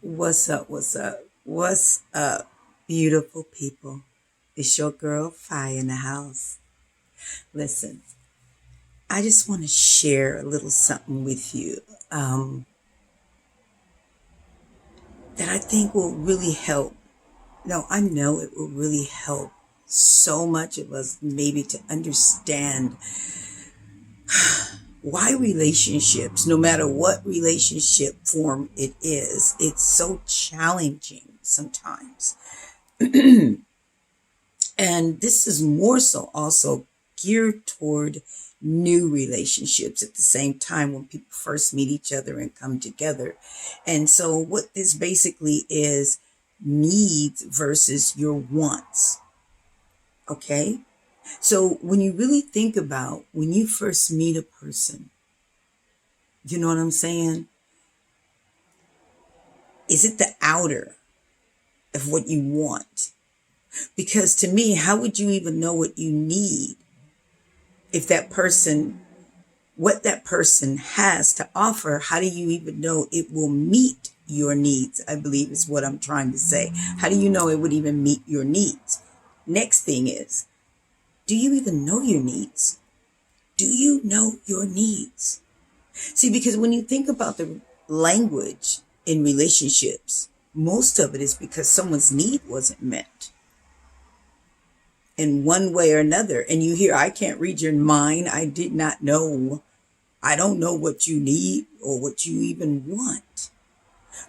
What's up? What's up? What's up, beautiful people? It's your girl, F.I.A in the house. Listen, I just want to share a little something with you um, that I think will really help. No, I know it will really help so much of us maybe to understand why relationships, no matter what relationship form it is, it's so challenging sometimes. And this is more so also geared toward new relationships at the same time when people first meet each other and come together. And so, what this basically is needs versus your wants. Okay. So, when you really think about when you first meet a person, you know what I'm saying? Is it the outer of what you want? Because to me, how would you even know what you need if that person, what that person has to offer, how do you even know it will meet your needs? I believe is what I'm trying to say. How do you know it would even meet your needs? Next thing is, do you even know your needs? Do you know your needs? See, because when you think about the language in relationships, most of it is because someone's need wasn't met in one way or another. And you hear, I can't read your mind. I did not know. I don't know what you need or what you even want.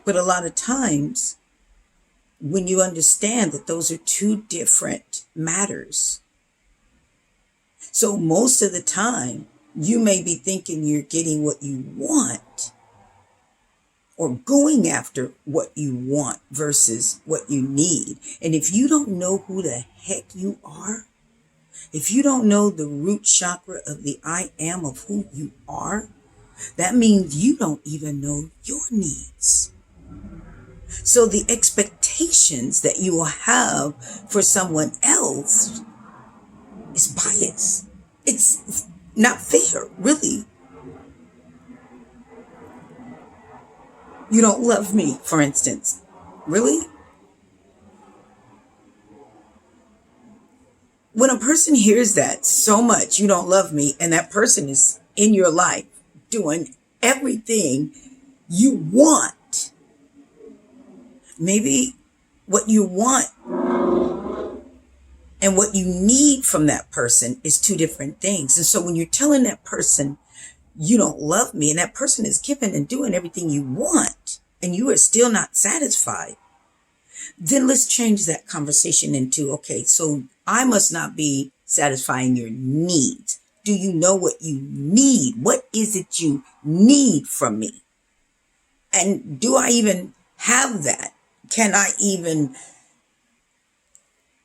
But a lot of times, when you understand that those are two different matters, so most of the time, you may be thinking you're getting what you want or going after what you want versus what you need. And if you don't know who the heck you are, if you don't know the root chakra of the I am of who you are, that means you don't even know your needs. So the expectations that you will have for someone else is biased. It's not fair, really. You don't love me, for instance. Really? When a person hears that so much, you don't love me, and that person is in your life doing everything you want, maybe what you want and what you need from that person is two different things. And so when you're telling that person you don't love me and that person is giving and doing everything you want and you are still not satisfied, then let's change that conversation into, okay, so I must not be satisfying your needs. Do you know what you need? What is it you need from me? And do I even have that? Can I even,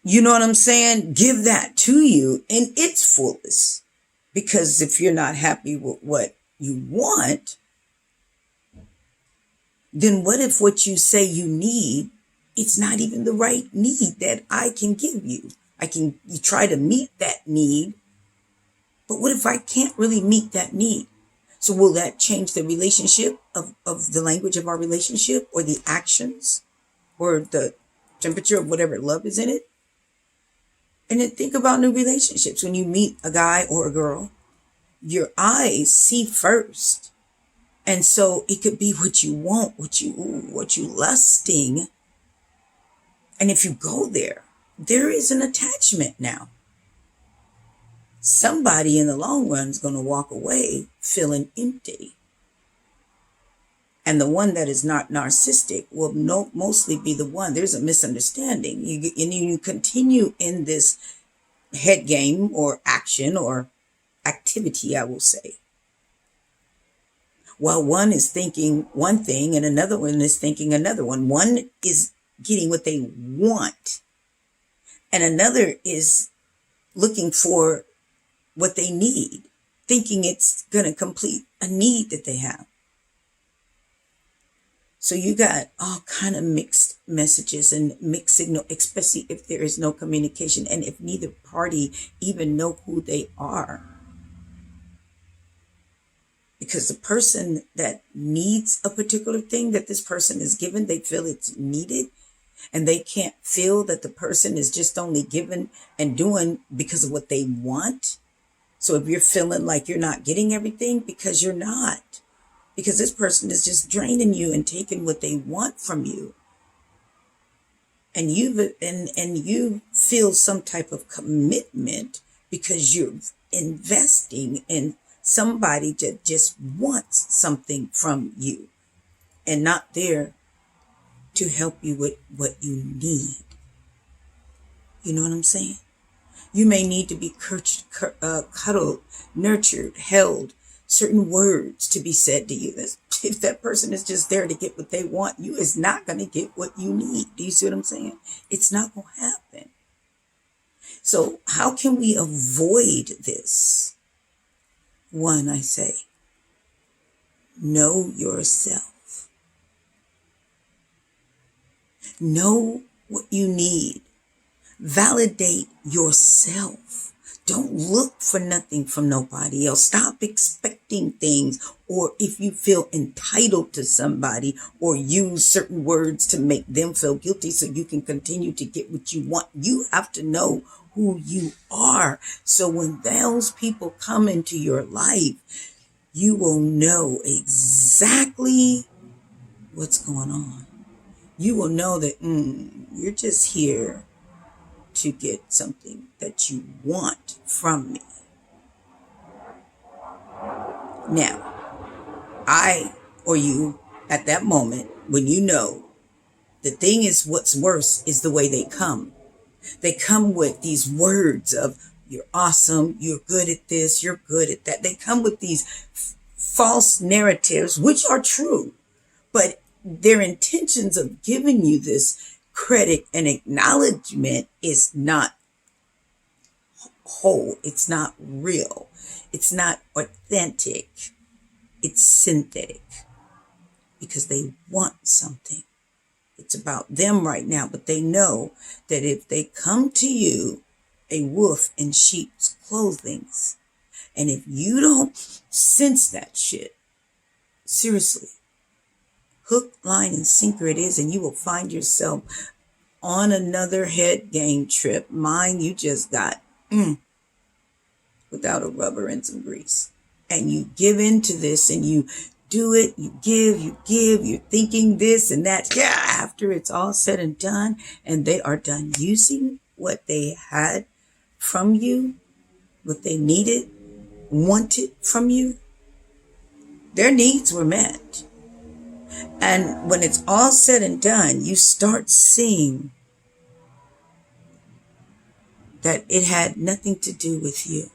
you know what I'm saying? Give that to you in its fullest. Because if you're not happy with what you want, then what if what you say you need, it's not even the right need that I can give you? You try to meet that need, but what if I can't really meet that need? So will that change the relationship of the language of our relationship or the actions or the temperature of whatever love is in it? And then think about new relationships. When you meet a guy or a girl, your eyes see first. And so it could be what you want, what you lusting. And if you go there, there is an attachment now. Somebody in the long run is going to walk away feeling empty. And the one that is not narcissistic will mostly be the one. There's a misunderstanding. You continue in this head game or action or activity, I will say. While one is thinking one thing and another one is thinking another one. One is getting what they want and another is looking for what they need, thinking it's going to complete a need that they have. So you got all kind of mixed messages and mixed signal, especially if there is no communication and if neither party even know who they are. because the person that needs a particular thing that this person is given, they feel it's needed, and they can't feel that the person is just only given and doing because of what they want. So if you're feeling like you're not getting everything, because you're not, because this person is just draining you and taking what they want from you, and you feel some type of commitment because you're investing in somebody that just wants something from you and not there to help you with what you need. You know what I'm saying? You may need to be cuddled, nurtured, held, certain words to be said to you. If that person is just there to get what they want, you is not going to get what you need. Do you see what I'm saying? It's not going to happen. So how can we avoid this? One, I say, know yourself. Know what you need. Validate yourself. Don't look for nothing from nobody else. Stop expecting things, or if you feel entitled to somebody, or use certain words to make them feel guilty so you can continue to get what you want. You have to know who you are. So when those people come into your life, you will know exactly what's going on. You will know that you're just here to get something that you want from me. Now, I or you at that moment, when you know, the thing is, what's worse is the way they come. They come with these words of, you're awesome, you're good at this, you're good at that. They come with these false narratives, which are true, but their intentions of giving you this credit and acknowledgement is not whole. It's not real. It's not authentic. It's synthetic, because they want something. It's about them right now, but they know that if they come to you, a wolf in sheep's clothing, and if you don't sense that shit, seriously, hook, line, and sinker it is, and you will find yourself on another head game trip. Mine, you just got without a rubber and some grease. And you give into this and you do it, you give, you're thinking this and that. Yeah, after it's all said and done, and they are done using what they had from you, what they needed, wanted from you, their needs were met. And when it's all said and done, you start seeing that it had nothing to do with you.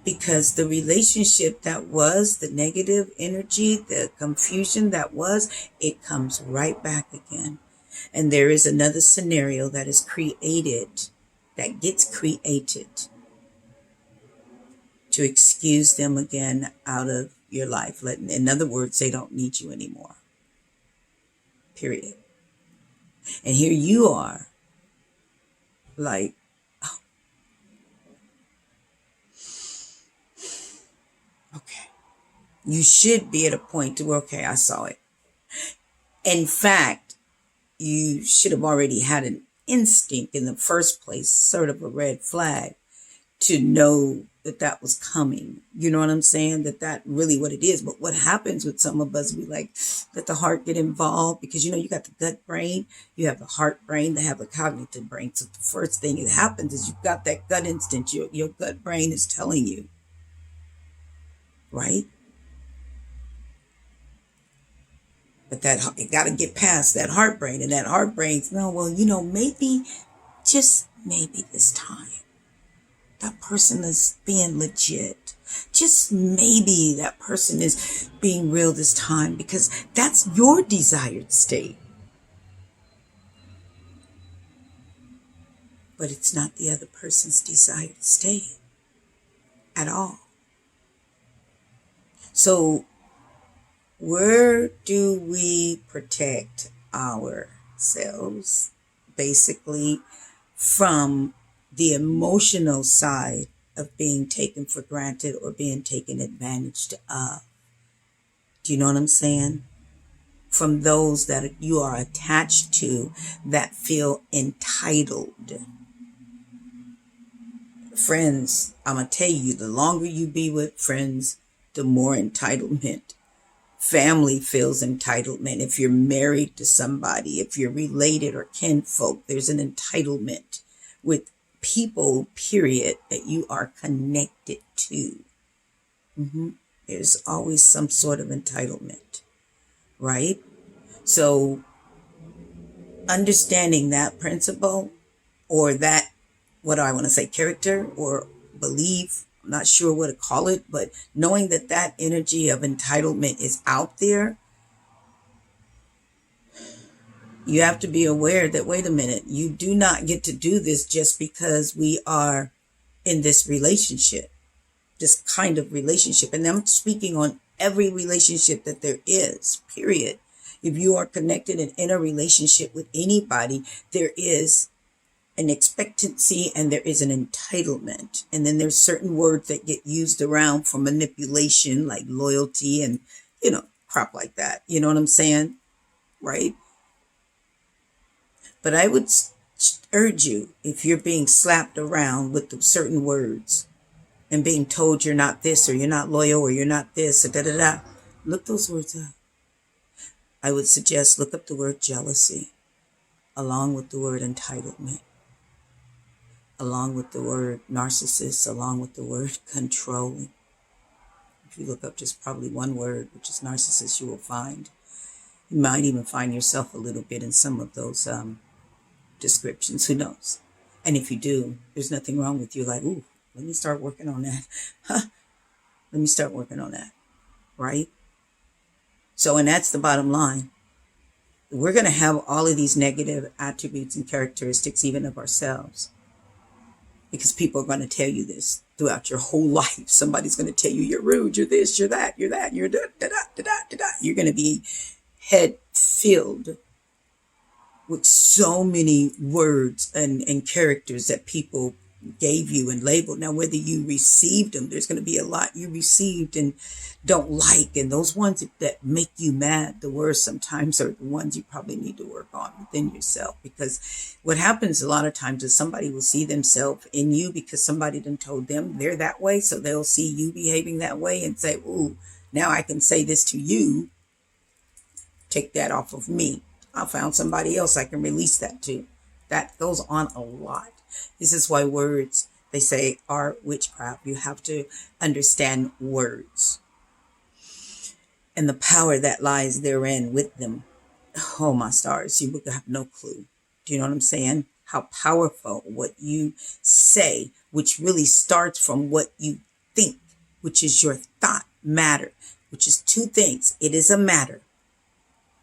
Because the relationship that was, the negative energy, the confusion that was, it comes right back again. And there is another scenario that is created, that gets created to excuse them again out of your life. In other words, they don't need you anymore. Period. And here you are, like, oh, okay. You should be at a point to where, okay, I saw it. In fact, you should have already had an instinct in the first place, sort of a red flag, to know that that was coming. You know what I'm saying? That really what it is. But what happens with some of us, we like let the heart get involved, because you got the gut brain, you have the heart brain, they have the cognitive brain. So the first thing that happens is you've got that gut instinct. Your gut brain is telling you, right? But it got to get past that heart brain, and that heart brain's, no, well, maybe, just maybe this time, that person is being legit. Just maybe that person is being real this time, because that's your desired state. But it's not the other person's desired state at all. So where do we protect ourselves, basically, from the emotional side of being taken for granted or being taken advantage of? Do you know what I'm saying? From those that you are attached to that feel entitled. Friends, I'm going to tell you, the longer you be with friends, the more entitlement. Family feels entitlement. If you're married to somebody, if you're related or kinfolk, there's an entitlement with people, period, that you are connected to. There's always some sort of entitlement, right? So understanding that principle, or that, what do I want to say, character or belief, I'm not sure what to call it, but knowing that that energy of entitlement is out there, you have to be aware that, wait a minute, you do not get to do this just because we are in this relationship, this kind of relationship. And I'm speaking on every relationship that there is, period. If you are connected and in a relationship with anybody, there is an expectancy and there is an entitlement. And then there's certain words that get used around for manipulation, like loyalty and, crap like that. You know what I'm saying? Right? But I would urge you, if you're being slapped around with certain words and being told you're not this, or you're not loyal, or you're not this, or da-da-da, look those words up. I would suggest look up the word jealousy, along with the word entitlement, along with the word narcissist, along with the word controlling. If you look up just probably one word, which is narcissist, you will find. You might even find yourself a little bit in some of those descriptions. Who knows? And if you do, there's nothing wrong with you. Like, ooh, let me start working on that. Let me start working on that. Right? So, and that's the bottom line. We're going to have all of these negative attributes and characteristics, even of ourselves, because people are going to tell you this throughout your whole life. Somebody's going to tell you you're rude, you're this, you're that, you're that, you're da da da da da da. You're going to be head filled with so many words and characters that people gave you and labeled. Now, whether you received them, there's going to be a lot you received and don't like. And those ones that make you mad the worst sometimes are the ones you probably need to work on within yourself. Because what happens a lot of times is somebody will see themselves in you because somebody done told them they're that way. So they'll see you behaving that way and say, ooh, now I can say this to you. Take that off of me. I found somebody else I can release that to. That goes on a lot. This is why words, they say, are witchcraft. You have to understand words and the power that lies therein with them. Oh, my stars, you would have no clue. Do you know what I'm saying? How powerful what you say, which really starts from what you think, which is your thought matter, which is two things. It is a matter.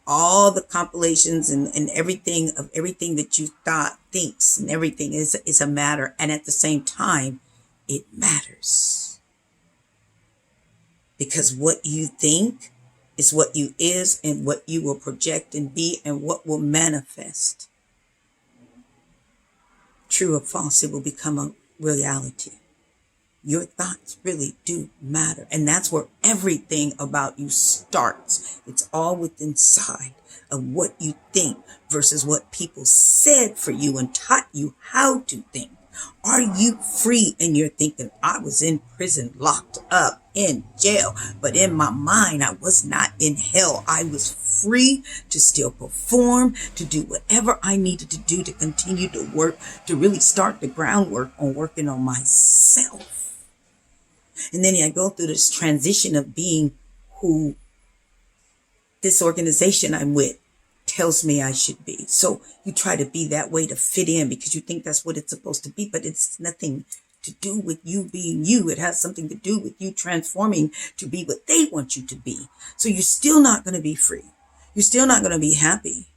All the compilations and everything of everything that you thought, thinks, and everything is a matter. And at the same time, it matters. Because what you think is what you is, and what you will project and be, and what will manifest. True or false, it will become a reality. Your thoughts really do matter. And that's where everything about you starts. It's all within inside of what you think versus what people said for you and taught you how to think. Are you free in your thinking? I was in prison, locked up, in jail, but in my mind, I was not in hell. I was free to still perform, to do whatever I needed to do to continue to work, to really start the groundwork on working on myself. And then I go through this transition of being who this organization I'm with tells me I should be. So you try to be that way to fit in because you think that's what it's supposed to be, but it's nothing to do with you being you. It has something to do with you transforming to be what they want you to be. So you're still not going to be free. You're still not going to be happy.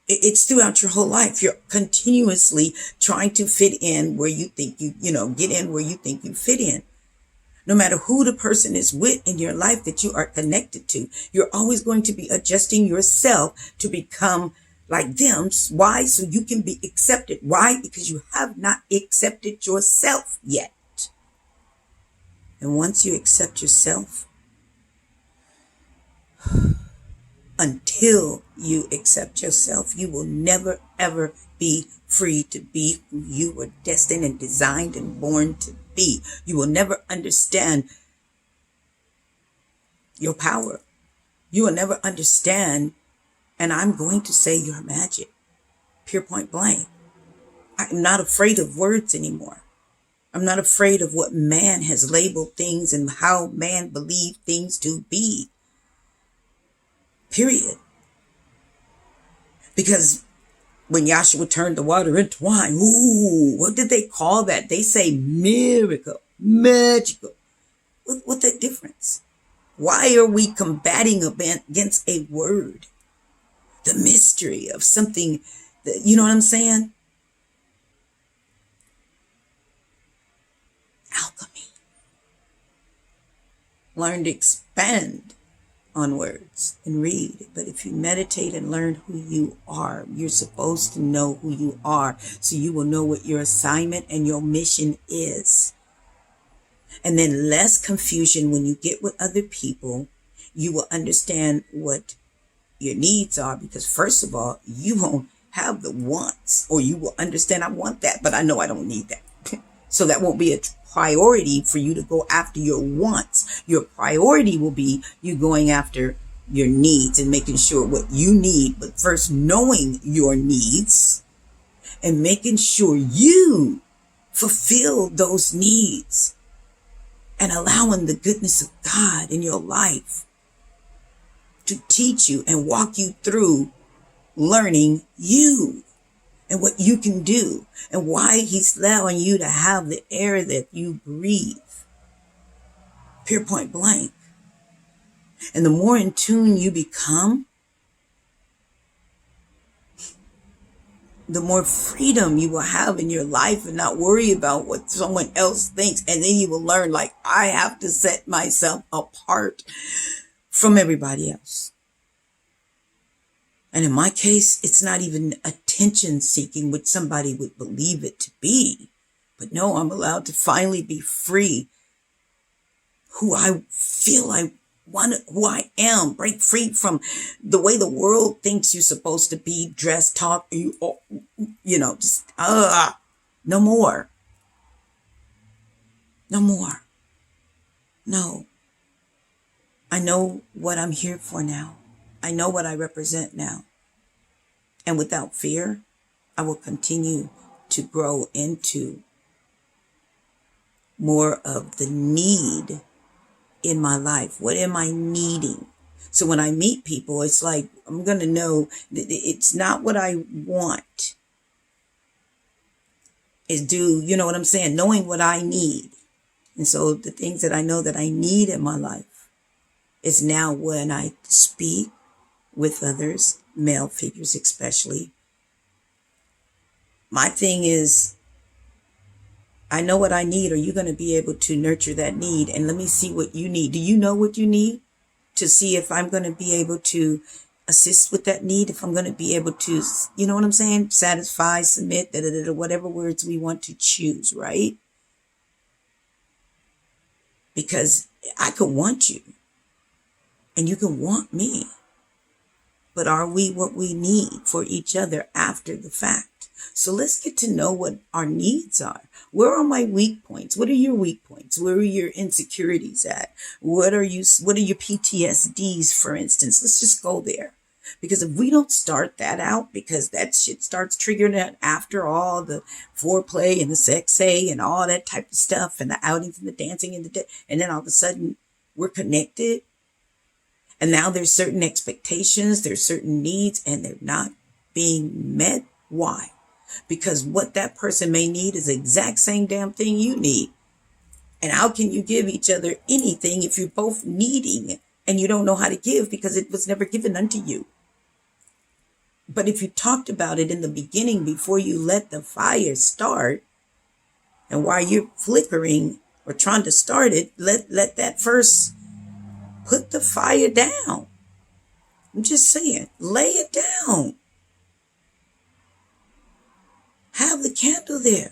It's throughout your whole life. You're continuously trying to fit in where you think get in where you think you fit in. No matter who the person is with in your life that you are connected to, you're always going to be adjusting yourself to become like them. Why? So you can be accepted. Why? Because you have not accepted yourself yet. And once you accept yourself, Until you accept yourself, you will never, ever be free to be who you were destined and designed and born to be. You will never understand your power. You will never understand, and I'm going to say your magic, pure point blank. I'm not afraid of words anymore. I'm not afraid of what man has labeled things and how man believed things to be. Period. Because when Yahshua turned the water into wine, ooh, what did they call that? They say miracle, magical. What's the difference? Why are we combating against a word? The mystery of something that, you know what I'm saying? Alchemy. Learn to expand on words and read. But if you meditate and learn who you are, you're supposed to know who you are, so you will know what your assignment and your mission is. And then less confusion when you get with other people. You will understand what your needs are, because first of all, you won't have the wants, or you will understand, I want that, but I know I don't need that. So that won't be a priority for you to go after your wants. Your priority will be you going after your needs and making sure what you need, but first knowing your needs and making sure you fulfill those needs and allowing the goodness of God in your life to teach you and walk you through learning you and what you can do and why he's allowing you to have the air that you breathe. Pure point blank. And the more in tune you become, the more freedom you will have in your life and not worry about what someone else thinks. And then you will learn, like, I have to set myself apart from everybody else. And in my case, it's not even attention seeking, which somebody would believe it to be. But no, I'm allowed to finally be free. Who I feel I want, who I am. Break free from the way the world thinks you're supposed to be, dressed, talk, just, no more. No more. No. I know what I'm here for now. I know what I represent now. And without fear, I will continue to grow into more of the need in my life. What am I needing? So when I meet people, it's like, I'm going to know that it's not what I want. You know what I'm saying? Knowing what I need. And so the things that I know that I need in my life is now when I speak with others, male figures especially. My thing is, I know what I need. Are you going to be able to nurture that need? And let me see what you need. Do you know what you need? To see if I'm going to be able to assist with that need, if I'm going to be able to, you know what I'm saying? Satisfy, submit, whatever words we want to choose, right? Because I could want you and you can want me. But are we what we need for each other after the fact? So let's get to know what our needs are. Where are my weak points? What are your weak points? Where are your insecurities at? What are your PTSDs, for instance? Let's just go there. Because if we don't start that out, because that shit starts triggering it after all the foreplay and the sex and all that type of stuff and the outings and the dancing and then all of a sudden we're connected. And now there's certain expectations, there's certain needs, and they're not being met. Why? Because what that person may need is the exact same damn thing you need. And how can you give each other anything if you're both needing and you don't know how to give because it was never given unto you? But if you talked about it in the beginning before you let the fire start, and while you're flickering or trying to start it, let that first put the fire down. I'm just saying, lay it down. Have the candle there,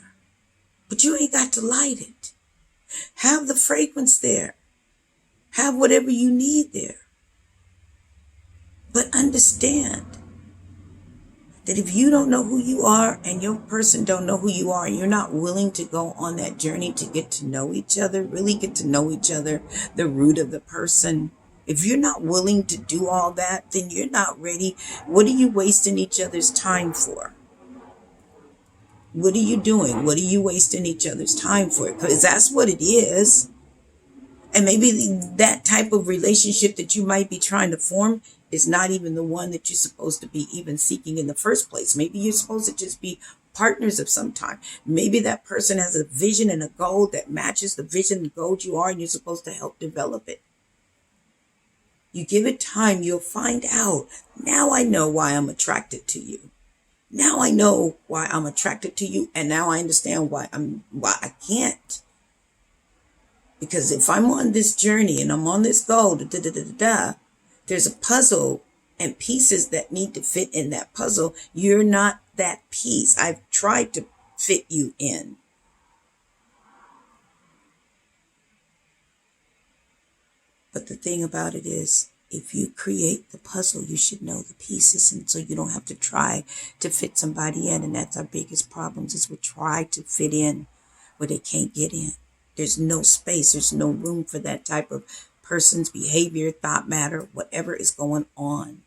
but you ain't got to light it. Have the fragrance there. Have whatever you need there. But understand that if you don't know who you are and your person don't know who you are, you're not willing to go on that journey to get to know each other, really get to know each other, the root of the person. If you're not willing to do all that, then you're not ready. What are you wasting each other's time for? What are you doing? What are you wasting each other's time for? Because that's what it is. And maybe that type of relationship that you might be trying to form is not even the one that you're supposed to be even seeking in the first place. Maybe you're supposed to just be partners of some time. Maybe that person has a vision and a goal that matches the vision and goal you are, and you're supposed to help develop it. You give it time, you'll find out. Now I know why I'm attracted to you. Now I know why I'm attracted to you, and now I understand why I can't. Because if I'm on this journey and I'm on this goal, there's a puzzle and pieces that need to fit in that puzzle. You're not that piece. I've tried to fit you in. But the thing about it is, if you create the puzzle, you should know the pieces. And so you don't have to try to fit somebody in. And that's our biggest problems is we try to fit in where they can't get in. There's no space. There's no room for that type of person's behavior, thought matter, whatever is going on.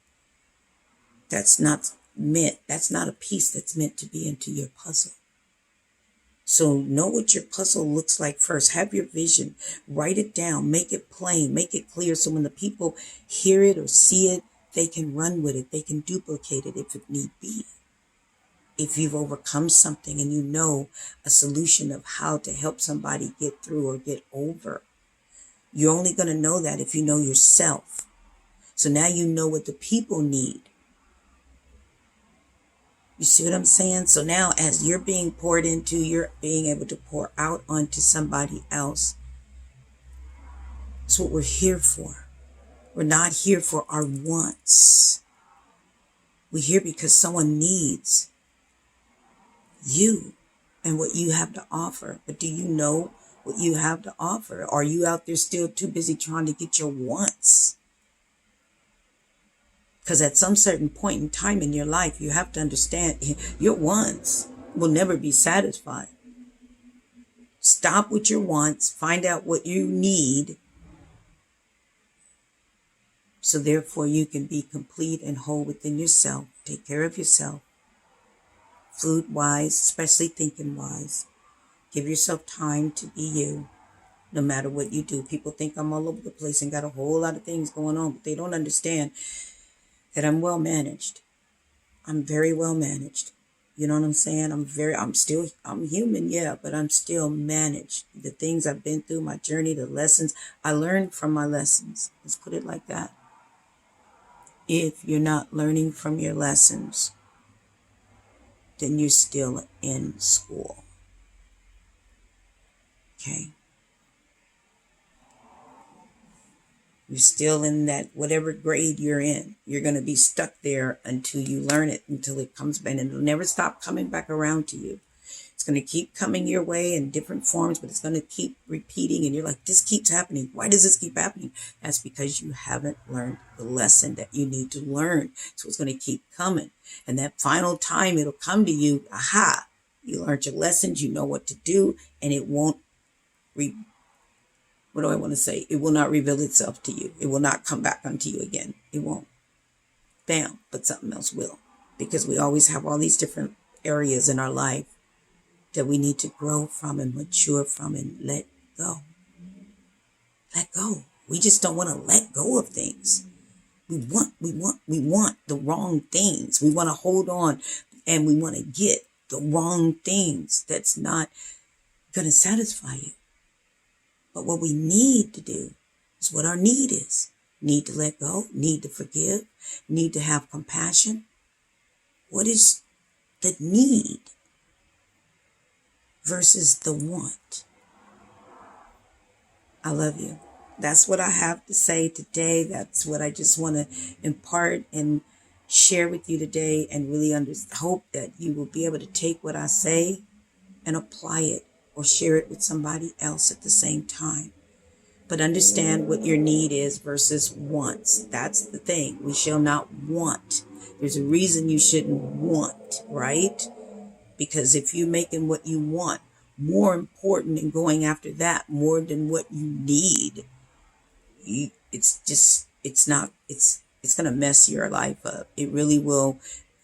That's not a piece that's meant to be into your puzzle. So know what your puzzle looks like first. Have your vision. Write it down. Make it plain. Make it clear so when the people hear it or see it, they can run with it. They can duplicate it if it need be. If you've overcome something and you know a solution of how to help somebody get through or get over, you're only going to know that if you know yourself. So now you know what the people need. You see what I'm saying? So now as you're being poured into, you're being able to pour out onto somebody else. That's what we're here for. We're not here for our wants. We're here because someone needs you and what you have to offer. But do you know what you have to offer? Are you out there still too busy trying to get your wants? Because at some certain point in time in your life, you have to understand your wants will never be satisfied. Stop with your wants, find out what you need, so therefore you can be complete and whole within yourself. Take care of yourself, food-wise, especially thinking-wise. Give yourself time to be you, no matter what you do. People think I'm all over the place and got a whole lot of things going on, but they don't understand that I'm well managed. I'm very well managed. You know what I'm saying? I'm human, yeah, but I'm still managed. The things I've been through, my journey, the lessons, I learned from my lessons. Let's put it like that. If you're not learning from your lessons, then you're still in school. Okay? You're still in that whatever grade you're in. You're going to be stuck there until you learn it, until it comes back. And it'll never stop coming back around to you. It's going to keep coming your way in different forms, but it's going to keep repeating. And you're like, this keeps happening. Why does this keep happening? That's because you haven't learned the lesson that you need to learn. So it's going to keep coming. And that final time it'll come to you, aha, you learned your lessons, you know what to do, and it won't what do I want to say? It will not reveal itself to you. It will not come back onto you again. It won't. Bam, but something else will. Because we always have all these different areas in our life that we need to grow from and mature from and let go. Let go. We just don't want to let go of things. We want the wrong things. We want to hold on and we want to get the wrong things that's not going to satisfy you. But what we need to do is what our need is. Need to let go, need to forgive, need to have compassion. What is the need versus the want? I love you. That's what I have to say today. That's what I just want to impart and share with you today, and really hope that you will be able to take what I say and apply it or share it with somebody else at the same time. But understand what your need is versus wants. That's the thing. We shall not want. There's a reason you shouldn't want, right? Because if you're making what you want more important and going after that more than what you need, it's going to mess your life up. It really will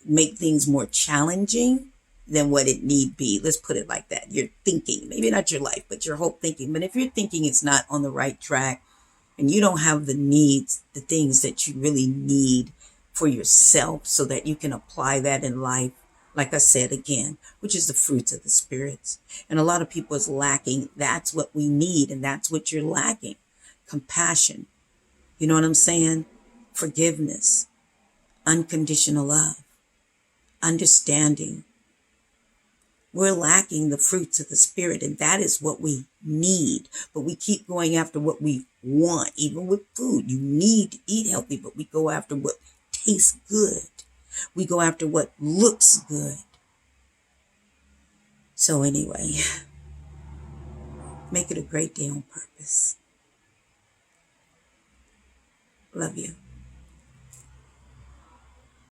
make things more challenging than what it need be. Let's put it like that. Your thinking, maybe not your life, but your whole thinking. But if your thinking is not on the right track and you don't have the needs, the things that you really need for yourself so that you can apply that in life, like I said again, which is the fruits of the spirits. And a lot of people is lacking. That's what we need. And that's what you're lacking. Compassion. You know what I'm saying? Forgiveness, unconditional love, understanding. We're lacking the fruits of the spirit, and that is what we need. But we keep going after what we want, even with food. You need to eat healthy, but we go after what tastes good. We go after what looks good. So anyway, make it a great day on purpose. Love you.